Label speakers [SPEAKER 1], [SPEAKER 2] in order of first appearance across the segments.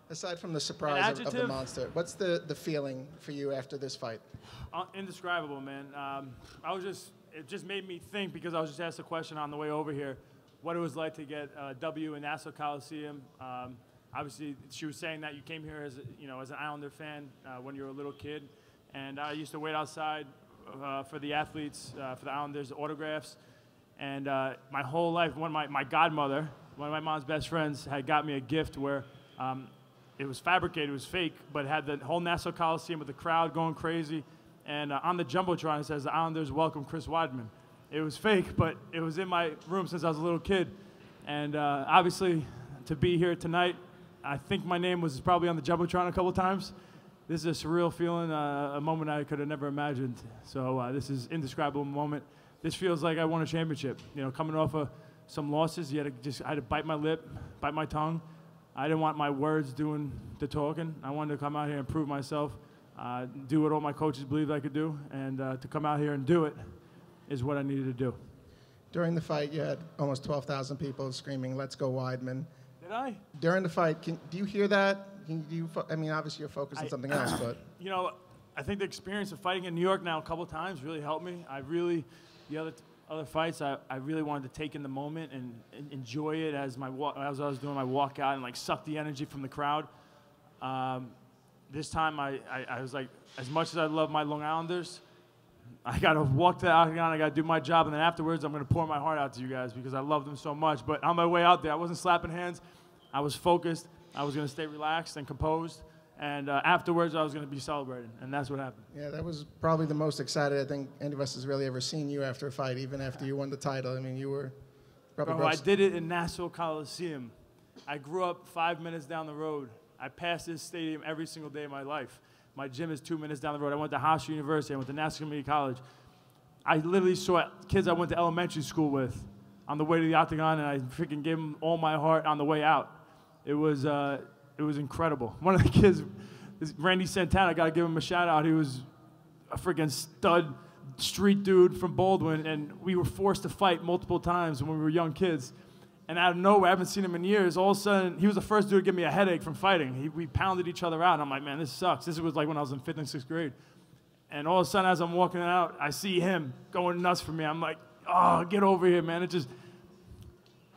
[SPEAKER 1] Aside from the surprise of the monster, what's the feeling for you after this fight?
[SPEAKER 2] Indescribable, man. It just made me think, because I was just asked a question on the way over here, what it was like to get a W in Nassau Coliseum. Obviously, she was saying that you came here as an Islander fan when you were a little kid, and I used to wait outside for the athletes, for the Islanders' autographs, and my whole life, my godmother, one of my mom's best friends, had got me a gift where it was fabricated, it was fake, but it had the whole Nassau Coliseum with the crowd going crazy, and on the Jumbotron it says, "The Islanders welcome Chris Weidman." It was fake, but it was in my room since I was a little kid, and obviously to be here tonight, I think my name was probably on the Jumbotron a couple times. This is a surreal feeling, a moment I could have never imagined. So this is an indescribable moment. This feels like I won a championship. Coming off of some losses, I had to bite my lip, bite my tongue. I didn't want my words doing the talking. I wanted to come out here and prove myself, do what all my coaches believed I could do, and to come out here and do it is what I needed to do.
[SPEAKER 1] During the fight, you had almost 12,000 people screaming, "Let's go, Weidman."
[SPEAKER 2] Did I?
[SPEAKER 1] During the fight, do you hear that? Obviously you're focused on something else, but.
[SPEAKER 2] I think the experience of fighting in New York now a couple times really helped me. The other fights, I really wanted to take in the moment and enjoy it as I was doing my walkout and suck the energy from the crowd. This time I was like, as much as I love my Long Islanders, I got to walk to the octagon, I got to do my job, and then afterwards I'm going to pour my heart out to you guys because I love them so much. But on my way out there, I wasn't slapping hands. I was focused. I was going to stay relaxed and composed. And afterwards, I was going to be celebrating, and that's what happened.
[SPEAKER 1] Yeah, that was probably the most excited I think any of us has really ever seen you after a fight, even after you won the title. I mean, you were probably...
[SPEAKER 2] Bro, I did it in Nassau Coliseum. I grew up 5 minutes down the road. I passed this stadium every single day of my life. My gym is 2 minutes down the road. I went to Hofstra University. I went to Nassau Community College. I literally saw kids I went to elementary school with on the way to the octagon, and I freaking gave them all my heart on the way out. It was incredible. One of the kids, Randy Santana, I got to give him a shout out. He was a freaking stud street dude from Baldwin, and we were forced to fight multiple times when we were young kids. And out of nowhere, I haven't seen him in years, all of a sudden, he was the first dude to give me a headache from fighting. We pounded each other out, and I'm like, man, this sucks. This was like when I was in 5th and 6th grade. And all of a sudden, as I'm walking out, I see him going nuts for me. I'm like, oh, get over here, man. It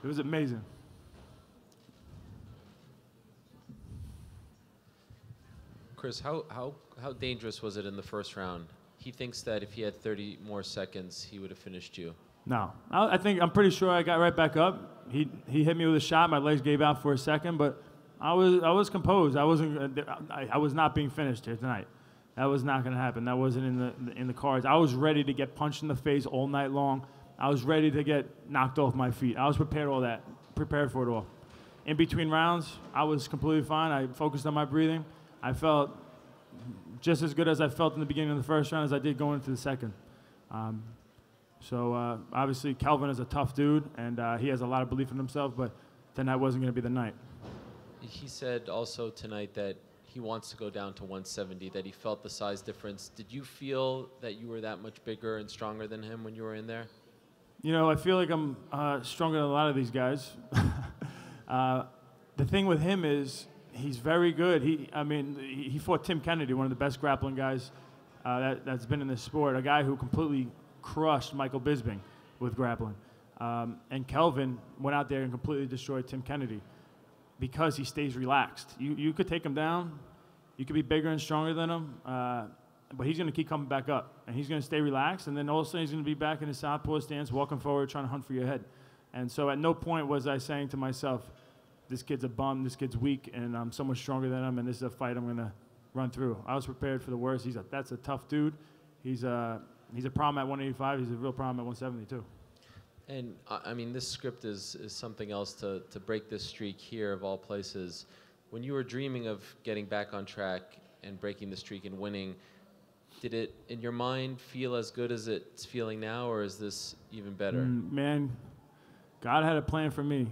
[SPEAKER 2] was amazing.
[SPEAKER 3] Chris, how dangerous was it in the first round? He thinks that if he had 30 more seconds, he would have finished you. No. I'm pretty sure I got right back up. He hit me with a shot. My legs gave out for a second, but I was composed. I was not being finished here tonight. That was not going to happen. That wasn't in the cards. I was ready to get punched in the face all night long. I was ready to get knocked off my feet. I was prepared for it all. In between rounds, I was completely fine. I focused on my breathing. I felt just as good as I felt in the beginning of the first round as I did going into the second. Obviously, Kelvin is a tough dude, and he has a lot of belief in himself, but tonight wasn't going to be the night. He said also tonight that he wants to go down to 170, that he felt the size difference. Did you feel that you were that much bigger and stronger than him when you were in there?
[SPEAKER 2] I feel like I'm stronger than a lot of these guys. The thing with him is he's very good. He fought Tim Kennedy, one of the best grappling guys that's been in this sport, a guy who completely crushed Michael Bisping with grappling. And Kelvin went out there and completely destroyed Tim Kennedy because he stays relaxed. You could take him down. You could be bigger and stronger than him, but he's going to keep coming back up. And he's going to stay relaxed, and then all of a sudden he's going to be back in his southpaw stance, walking forward, trying to hunt for your head. And so at no point was I saying to myself, this kid's a bum, this kid's weak, and I'm so much stronger than him, and this is a fight I'm going to run through. I was prepared for the worst. That's a tough dude. He's a problem at 185. He's a real problem at 170, too.
[SPEAKER 3] And, this script is something else to break this streak here of all places. When you were dreaming of getting back on track and breaking the streak and winning, did it, in your mind, feel as good as it's feeling now, or is this even better?
[SPEAKER 2] Man, God had a plan for me.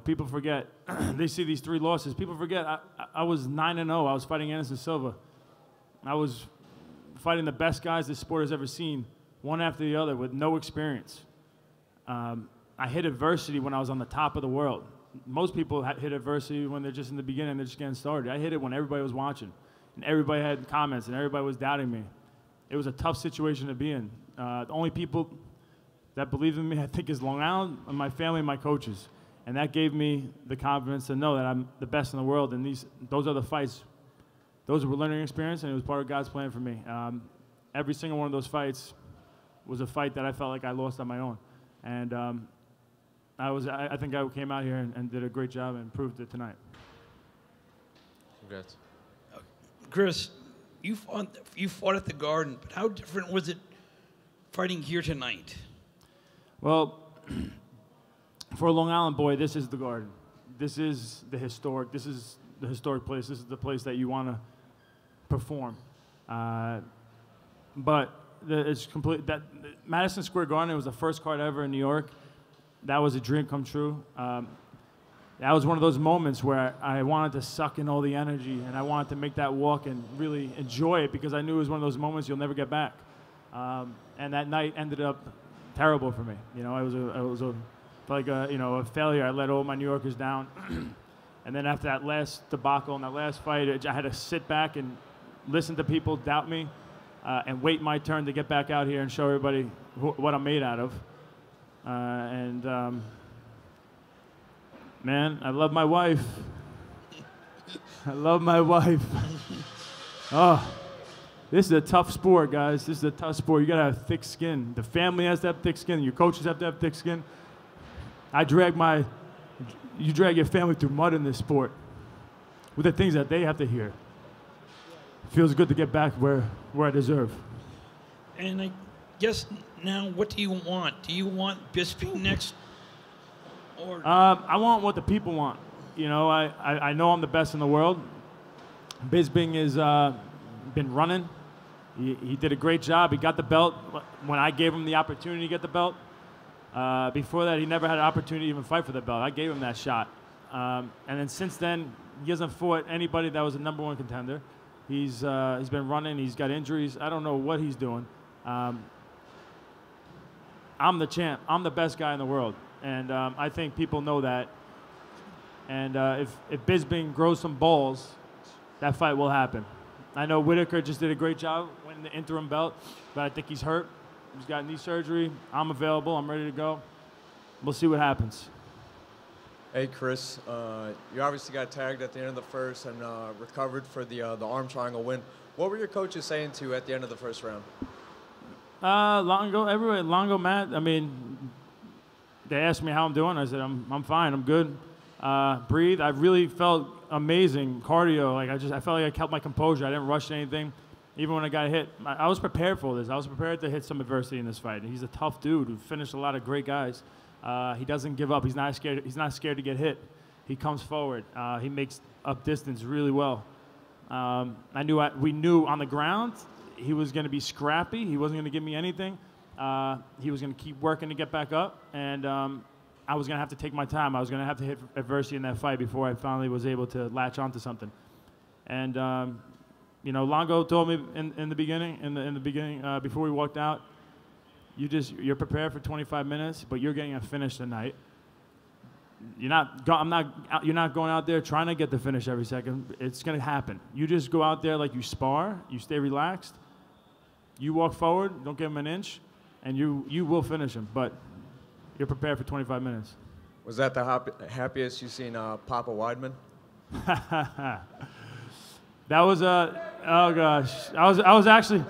[SPEAKER 2] People forget. They see these 3 losses. People forget I was 9-0. I was fighting Anderson Silva. I was fighting the best guys this sport has ever seen, one after the other, with no experience. I hit adversity when I was on the top of the world. most people hit adversity when they're just in the beginning, they're just getting started. I hit it when everybody was watching, and everybody had comments, and everybody was doubting me. It was a tough situation to be in. The only people that believed in me, I think, is Long Island and my family and my coaches. And that gave me the confidence to know that I'm the best in the world. And those are the fights. Those were learning experience, and it was part of God's plan for me. Every single one of those fights was a fight that I felt like I lost on my own. And I think I came out here and did a great job and proved it tonight.
[SPEAKER 3] Congrats.
[SPEAKER 4] Chris, you fought at the Garden, but how different was it fighting here tonight?
[SPEAKER 2] Well, for a Long Island boy, this is the Garden. This is the historic place. This is the place that you want to perform. But it's complete. That Madison Square Garden, it was the first card ever in New York. That was a dream come true. That was one of those moments where I wanted to suck in all the energy, and I wanted to make that walk and really enjoy it, because I knew it was one of those moments you'll never get back. And that night ended up terrible for me. You know, it was a failure. I let all my New Yorkers down. And then after that last debacle and that last fight, I had to sit back and listen to people doubt me, and wait my turn to get back out here and show everybody what I'm made out of. Man, I love my wife. I love my wife. Oh, this is a tough sport, guys. This is a tough sport. You gotta have thick skin. The family has to have thick skin. Your coaches have to have thick skin. You drag your family through mud in this sport with the things that they have to hear. It feels good to get back where I deserve.
[SPEAKER 4] And I guess now, what do you want? Do you want Bisping next? Or
[SPEAKER 2] I want what the people want. You know, I know I'm the best in the world. Bisping has been running. He did a great job. He got the belt when I gave him the opportunity to get the belt. Before that, he never had an opportunity to even fight for the belt. I gave him that shot. And then since then, he hasn't fought anybody that was a #1 contender. He's been running. He's got injuries. I don't know what he's doing. I'm the champ. I'm the best guy in the world. And I think people know that. And if Bisping grows some balls, that fight will happen. I know Whitaker just did a great job winning the interim belt, but I think he's hurt. He's got knee surgery. I'm available. I'm ready to go. We'll see what happens.
[SPEAKER 5] Hey, Chris. You obviously got tagged at the end of the first and recovered for the arm triangle win. What were your coaches saying to you at the end of the first round?
[SPEAKER 2] Longo, Matt. I mean, they asked me how I'm doing. I said, I'm fine. I'm good. Breathe. I really felt amazing cardio. Like I felt like I kept my composure. I didn't rush anything. Even when I got hit, I was prepared for this. I was prepared to hit some adversity in this fight. He's a tough dude who finished a lot of great guys. He doesn't give up. He's not scared. He's not scared to get hit. He comes forward. He makes up distance really well. We knew on the ground he was going to be scrappy. He wasn't going to give me anything. He was going to keep working to get back up, and I was going to have to take my time. I was going to have to hit adversity in that fight before I finally was able to latch onto something. And Longo told me in the beginning, before we walked out, you're prepared for 25 minutes, but you're getting a finish tonight. You're not going out there trying to get the finish every second. It's going to happen. You just go out there like you spar. You stay relaxed. You walk forward. Don't give him an inch, and you will finish him. But you're prepared for 25 minutes.
[SPEAKER 5] Was that the happiest you've seen Papa Weidman?
[SPEAKER 2] That was oh gosh. I was actually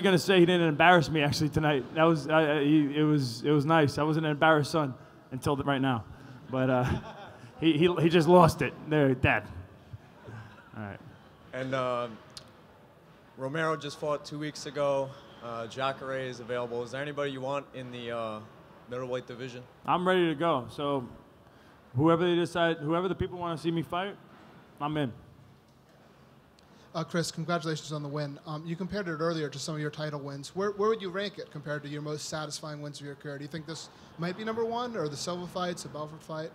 [SPEAKER 2] going to say he didn't embarrass me actually tonight. That was it was nice. I wasn't an embarrassed son until right now, but he just lost it. There, Dad. All right.
[SPEAKER 5] And Romero just fought 2 weeks ago. Jacare is available. Is there anybody you want in the middleweight division?
[SPEAKER 2] I'm ready to go. So whoever the people want to see me fight, I'm in.
[SPEAKER 6] Chris, congratulations on the win. You compared it earlier to some of your title wins. Where would you rank it compared to your most satisfying wins of your career? Do you think this might be #1, or the Silva fights, the Belfort fight?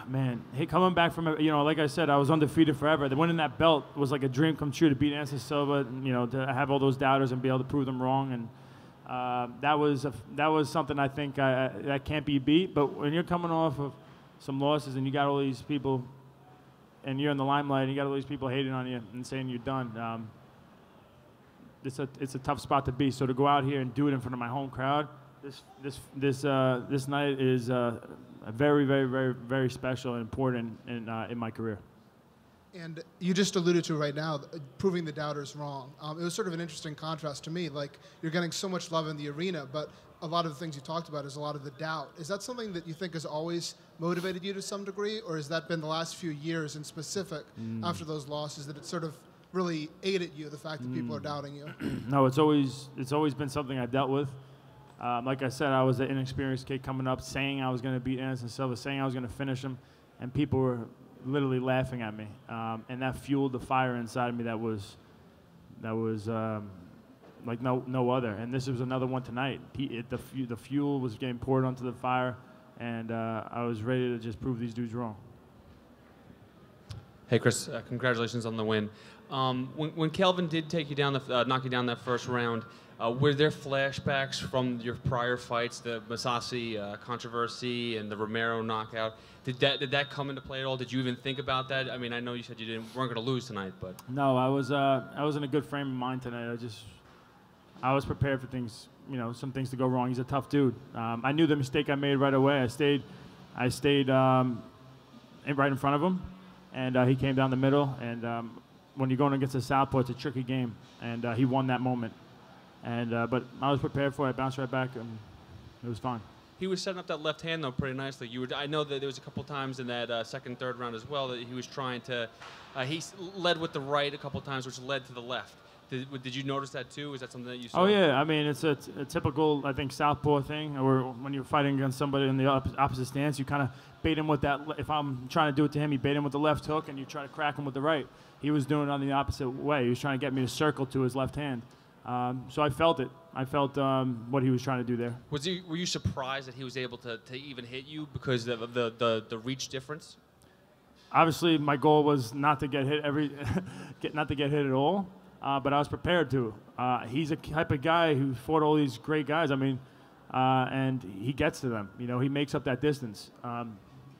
[SPEAKER 2] Man, coming back from, like I said, I was undefeated forever. The winning that belt was like a dream come true, to beat Anderson Silva, to have all those doubters and be able to prove them wrong. And that was something I think that can't be beat. But when you're coming off of some losses, and you got all these people, and you're in the limelight, and you got all these people hating on you and saying you're done. It's a tough spot to be. So to go out here and do it in front of my home crowd, this night is very, very, very, very special and important in my career.
[SPEAKER 6] And you just alluded to right now, proving the doubters wrong. It was sort of an interesting contrast to me. Like, you're getting so much love in the arena, but a lot of the things you talked about is a lot of the doubt. Is that something that you think has always motivated you to some degree, or has that been the last few years in specific after those losses that it sort of really aided you, the fact that people are doubting you?
[SPEAKER 2] No, it's always been something I dealt with. Like I said, I was an inexperienced kid coming up, saying I was going to beat Anderson Silva, saying I was going to finish him, and people were literally laughing at me, and that fueled the fire inside me that was like no other. And this was another one tonight. The fuel was getting poured onto the fire, and I was ready to just prove these dudes wrong.
[SPEAKER 7] Hey, Chris, congratulations on the win. When Kelvin did take you down, knock you down that first round, were there flashbacks from your prior fights, the Masasi controversy and the Romero knockout? Did that come into play at all? Did you even think about that? I mean, I know you said you weren't going to lose tonight, but
[SPEAKER 2] no, I was in a good frame of mind tonight. I was prepared for things, some things to go wrong. He's a tough dude. I knew the mistake I made right away. I stayed right in front of him, and he came down the middle. And when you're going against a southpaw, it's a tricky game, and he won that moment. And but I was prepared for it. I bounced right back, and it was fine.
[SPEAKER 7] He was setting up that left hand, though, pretty nicely. I know that there was a couple times in that second, third round as well that he was trying to he led with the right a couple times, which led to the left. Did you notice that, too? Is that something that you saw?
[SPEAKER 2] Oh, yeah. I mean, it's a typical, I think, southpaw thing, or when you're fighting against somebody in the opposite stance, you kind of bait him with that. If I'm trying to do it to him, you bait him with the left hook, and you try to crack him with the right. He was doing it on the opposite way. He was trying to get me to circle to his left hand. So I felt it. I felt what he was trying to do there.
[SPEAKER 7] Were you surprised that he was able to even hit you because of the reach difference?
[SPEAKER 2] Obviously, my goal was not to get hit not to get hit at all, but I was prepared to. He's a type of guy who fought all these great guys. I mean, and he gets to them. He makes up that distance.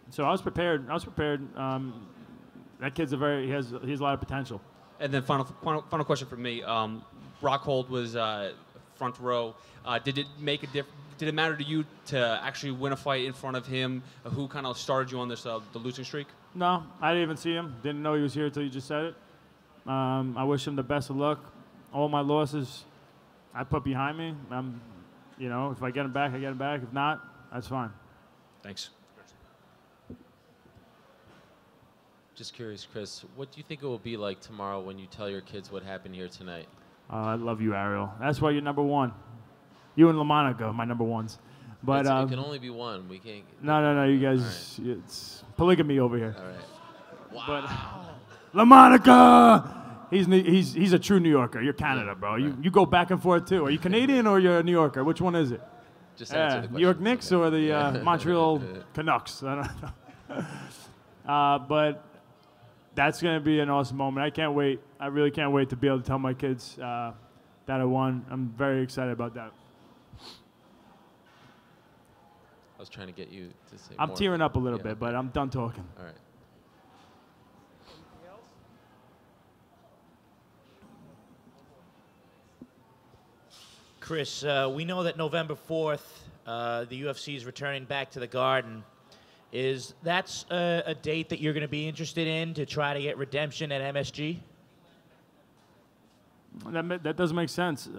[SPEAKER 2] So I was prepared. That kid's he has a lot of potential.
[SPEAKER 7] And then final question for me. Rockhold was front row. Did it make a difference? Did it matter to you to actually win a fight in front of him? Who kind of started you on this the losing streak?
[SPEAKER 2] No, I didn't even see him. Didn't know he was here until you just said it. I wish him the best of luck. All my losses, I put behind me. If I get him back, I get him back. If not, that's fine.
[SPEAKER 7] Thanks.
[SPEAKER 3] Just curious, Chris, what do you think it will be like tomorrow when you tell your kids what happened here tonight?
[SPEAKER 2] I love you, Ariel. That's why you're number one. You and LaMonica, my number ones. But
[SPEAKER 3] it can only be one. We can't.
[SPEAKER 2] No. You guys, right. It's polygamy over here.
[SPEAKER 3] All right.
[SPEAKER 2] Wow. But LaMonica, he's a true New Yorker. You're Canada, bro.
[SPEAKER 3] Right.
[SPEAKER 2] You go back and forth too. Are you Canadian or you're a New Yorker? Which one is it?
[SPEAKER 3] Just answer the question.
[SPEAKER 2] New York Knicks or the Montreal Canucks? I don't know. But that's going to be an awesome moment. I can't wait. I really can't wait to be able to tell my kids that I won. I'm very excited about that.
[SPEAKER 3] I was trying to get you to say
[SPEAKER 2] I'm
[SPEAKER 3] more.
[SPEAKER 2] tearing up a little bit, but I'm done talking.
[SPEAKER 3] All right.
[SPEAKER 8] Chris, we know that November 4th, the UFC is returning back to the Garden. Is that a date that you're going to be interested in to try to get redemption at MSG?
[SPEAKER 2] That does make sense.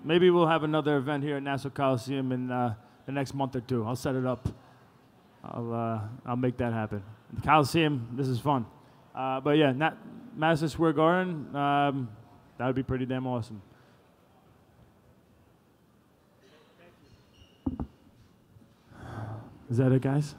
[SPEAKER 2] Maybe we'll have another event here at Nassau Coliseum in the next month or two. I'll set it up. I'll make that happen. The Coliseum, this is fun. But yeah, Madison Square Garden, that would be pretty damn awesome. Is that it, guys?